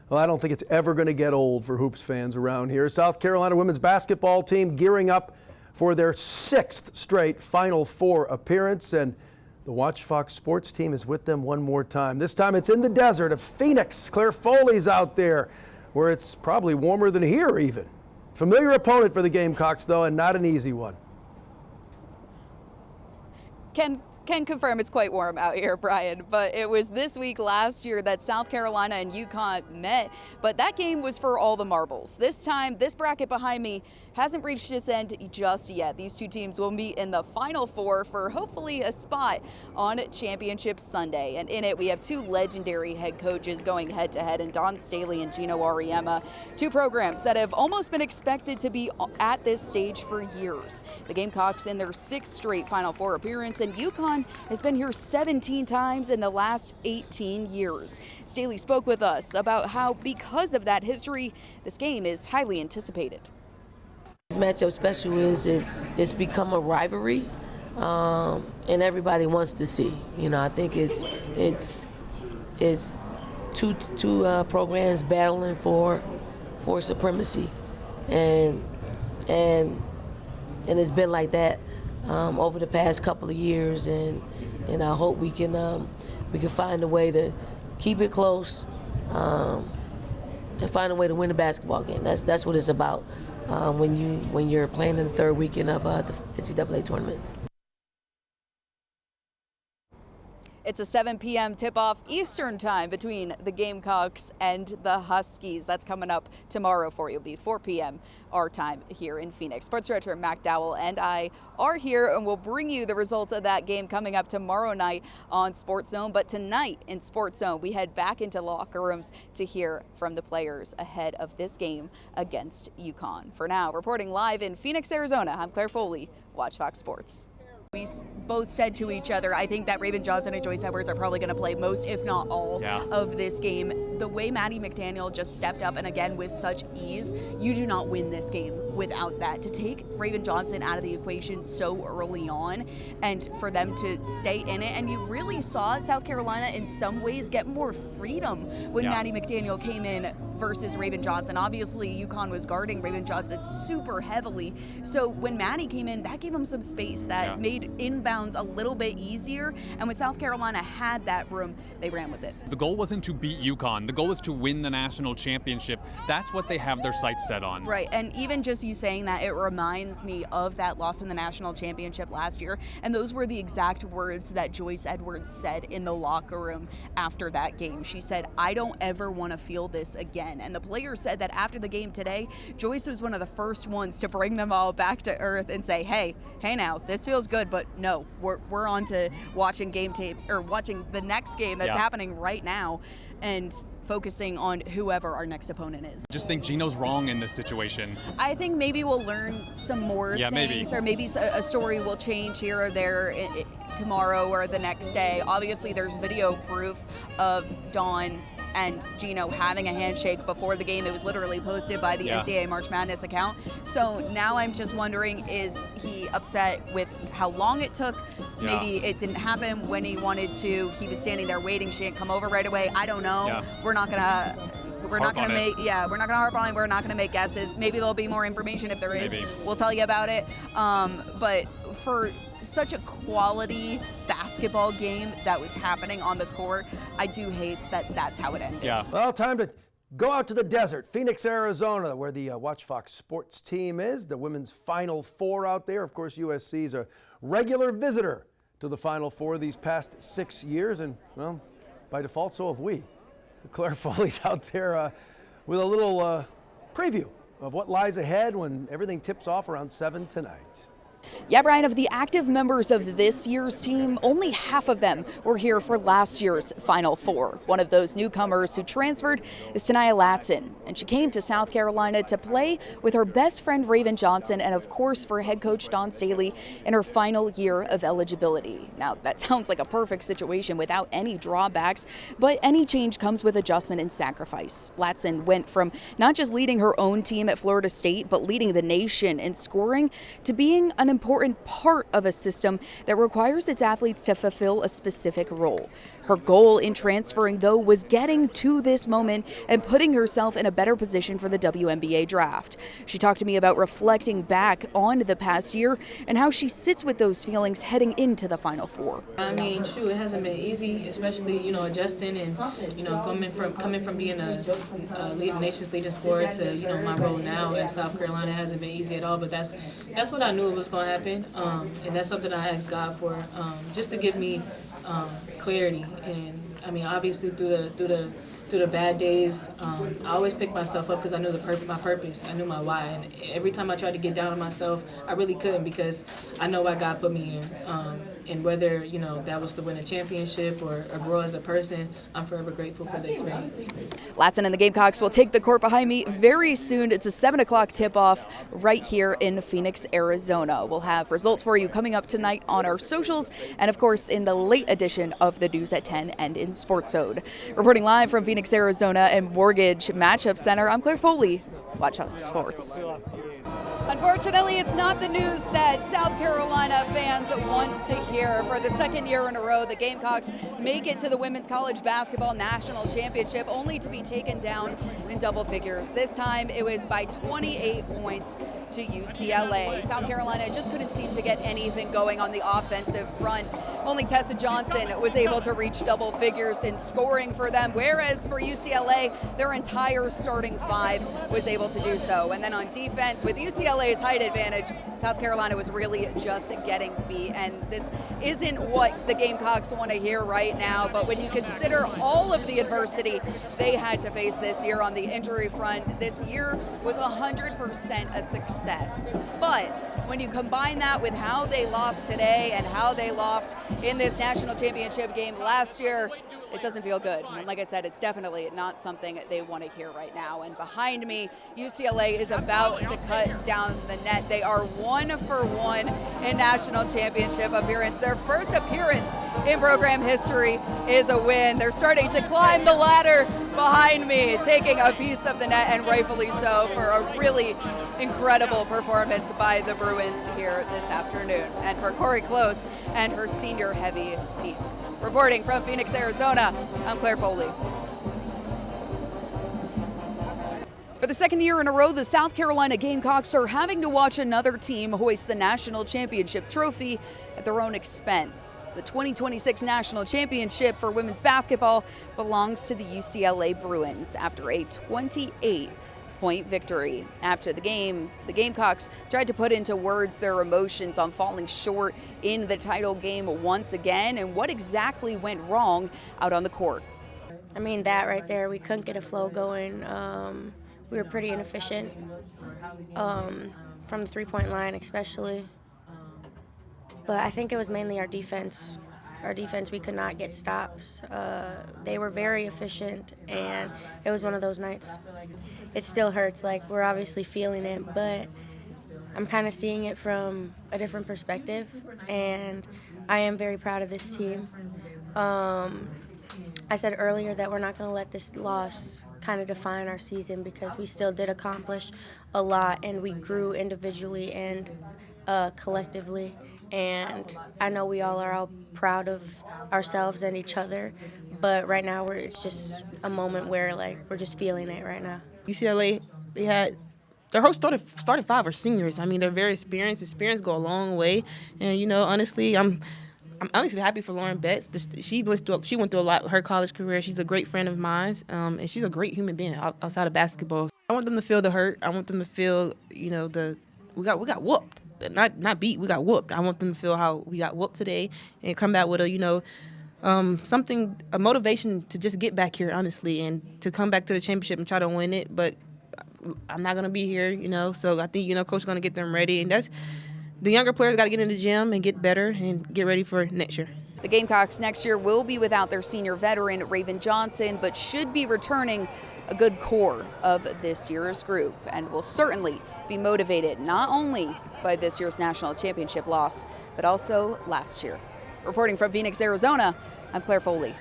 Well, I don't think it's ever going to get old for hoops fans around here. South Carolina women's basketball team gearing up for their 6th straight Final Four appearance, and the WACH FOX sports team is with them one more time. This time it's in the desert of Phoenix. Claire Foley's out there, where it's probably warmer than here even. Familiar opponent for the Gamecocks, though, and not an easy one. Can confirm it's quite warm out here, Brian, but it was this week last year that South Carolina and UConn met, but that game was for all the marbles. This time, this bracket behind me hasn't reached its end just yet. These two teams will meet in the Final Four for hopefully a spot on Championship Sunday. And in it, we have two legendary head coaches going head-to-head in Dawn Staley and Gino Auriemma, two programs that have almost been expected to be at this stage for years. The Gamecocks in their 6th straight Final Four appearance, and UConn has been here 17 times in the last 18 years. Staley spoke with us about how, because of that history, this game is highly anticipated. This matchup special is it's become a rivalry, and everybody wants to see. You know, I think it's two programs battling for supremacy, and it's been like that over the past couple of years, and I hope we can find a way to keep it close and find a way to win the basketball game. That's what it's about when you're playing in the 3rd weekend of the NCAA tournament. It's a 7 p.m. tip-off Eastern time between the Gamecocks and the Huskies. That's coming up tomorrow for you. It'll be 4 p.m. our time here in Phoenix. Sports director Mac Dowell and I are here, and we'll bring you the results of that game coming up tomorrow night on Sports Zone. But tonight in Sports Zone, we head back into locker rooms to hear from the players ahead of this game against UConn. For now, reporting live in Phoenix, Arizona, I'm Claire Foley, WACH FOX Sports. We both said to each other, I think that Raven Johnson and Joyce Edwards are probably going to play most, if not all, of this game. The way Maddie McDaniel just stepped up, and again with such ease, you do not win this game without that. To take Raven Johnson out of the equation so early on and for them to stay in it, and you really saw South Carolina in some ways get more freedom when Maddie McDaniel came in versus Raven Johnson. Obviously, UConn was guarding Raven Johnson super heavily, so when Maddie came in, that gave him some space that made inbounds a little bit easier, and when South Carolina had that room, they ran with it. The goal wasn't to beat UConn. The goal was to win the national championship. That's what they have their sights set on. Right, and even just you saying that, it reminds me of that loss in the national championship last year, and those were the exact words that Joyce Edwards said in the locker room after that game. She said, I don't ever want to feel this again, and the players said that after the game today, Joyce was one of the first ones to bring them all back to earth and say, hey now, this feels good, but no, we're on to watching game tape, or watching the next game that's happening right now, and focusing on whoever our next opponent is. Just think Gino's wrong in this situation. I think maybe we'll learn some more things, or maybe a story will change here or there tomorrow or the next day. Obviously, there's video proof of Dawn and Gino having a handshake before the game. It was literally posted by the NCAA March Madness account. So now I'm just wondering, is he upset with how long it took? Maybe it didn't happen when he wanted to. He was standing there waiting. She didn't come over right away. I don't know. We're not gonna harp on it. We're not gonna make guesses. Maybe there'll be more information. If there is, we'll tell you about it. But for such a quality basketball game that was happening on the court, I do hate that that's how it ended. Well, time to go out to the desert, Phoenix, Arizona, where the WACH FOX sports team is. The women's Final Four out there. Of course, USC is a regular visitor to the Final Four these past 6 years, and, well, by default, so have we. Claire Foley's out there with a little preview of what lies ahead when everything tips off around 7 tonight. Yeah, Brian, of the active members of this year's team, only half of them were here for last year's Final Four. One of those newcomers who transferred is Tania Latson, and she came to South Carolina to play with her best friend Raven Johnson, and of course for head coach Dawn Staley in her final year of eligibility. Now, that sounds like a perfect situation without any drawbacks, but any change comes with adjustment and sacrifice. Latson went from not just leading her own team at Florida State, but leading the nation in scoring, to being an important part of a system that requires its athletes to fulfill a specific role. Her goal in transferring, though, was getting to this moment and putting herself in a better position for the WNBA draft. She talked to me about reflecting back on the past year and how she sits with those feelings heading into the Final Four. I mean, shoot, it hasn't been easy, especially, adjusting and, coming from being a nation's leading scorer to, my role now at South Carolina hasn't been easy at all, but that's what I knew was going to happen, and that's something I asked God for, just to give me clarity. And I mean, obviously through the bad days, I always picked myself up because I knew my purpose, I knew my why, and every time I tried to get down on myself, I really couldn't, because I know why God put me here. And whether, that was to win a championship or grow as a person, I'm forever grateful for the experience. Latson and the Gamecocks will take the court behind me very soon. It's a 7 o'clock tip-off right here in Phoenix, Arizona. We'll have results for you coming up tonight on our socials and, of course, in the late edition of the News at 10 and in Sports Zone. Reporting live from Phoenix, Arizona and Mortgage Matchup Center, I'm Claire Foley, WACH FOX Sports. Unfortunately, it's not the news that South Carolina fans want to hear. For the second year in a row, the Gamecocks make it to the Women's College Basketball National Championship, only to be taken down in double figures. This time, it was by 28 points to UCLA. South Carolina just couldn't seem to get anything going on the offensive front. Only Tessa Johnson was able to reach double figures in scoring for them, whereas for UCLA, their entire starting five was able to do so. And then on defense, with UCLA's height advantage, South Carolina was really just getting beat. And this isn't what the Gamecocks want to hear right now, but when you consider all of the adversity they had to face this year on the injury front, this year was 100% a success. But when you combine that with how they lost today and how they lost in this national championship game last year, it doesn't feel good. And like I said, it's definitely not something they want to hear right now. And behind me, UCLA is about to cut down the net. They are 1 for 1 in national championship appearance. Their first appearance in program history is a win. They're starting to climb the ladder behind me, taking a piece of the net, and rightfully so, for a really incredible performance by the Bruins here this afternoon. And for Corey Close and her senior heavy team. Reporting from Phoenix, Arizona, I'm Claire Foley. For the second year in a row, the South Carolina Gamecocks are having to watch another team hoist the national championship trophy at their own expense. The 2026 national championship for women's basketball belongs to the UCLA Bruins after a 28-point victory. After the game, the Gamecocks tried to put into words their emotions on falling short in the title game once again and what exactly went wrong out on the court. I mean, that right there, we couldn't get a flow going. We were pretty inefficient from the three-point line especially. But I think it was mainly our defense. Our defense, we could not get stops. They were very efficient, and it was one of those nights. It still hurts, like we're obviously feeling it, but I'm kind of seeing it from a different perspective, and I am very proud of this team. I said earlier that we're not going to let this loss kind of define our season because we still did accomplish a lot, and we grew individually and collectively. And I know we all are proud of ourselves and each other, but right now it's just a moment where we're just feeling it right now. UCLA, they had their whole starting five are seniors. I mean, they're very experienced. Experience go a long way, and honestly, I'm honestly happy for Lauren Betts. She went through a lot with her college career. She's a great friend of mine, and she's a great human being outside of basketball. I want them to feel the we got whooped. Not beat, we got whooped. I want them to feel how we got whooped today and come back with a motivation to just get back here, honestly, and to come back to the championship and try to win it. But I'm not going to be here, so I think, Coach is going to get them ready. And that's the younger players got to get in the gym and get better and get ready for next year. The Gamecocks next year will be without their senior veteran, Raven Johnson, but should be returning a good core of this year's group and will certainly be motivated not only by this year's national championship loss, but also last year. Reporting from Phoenix, Arizona, I'm Claire Foley,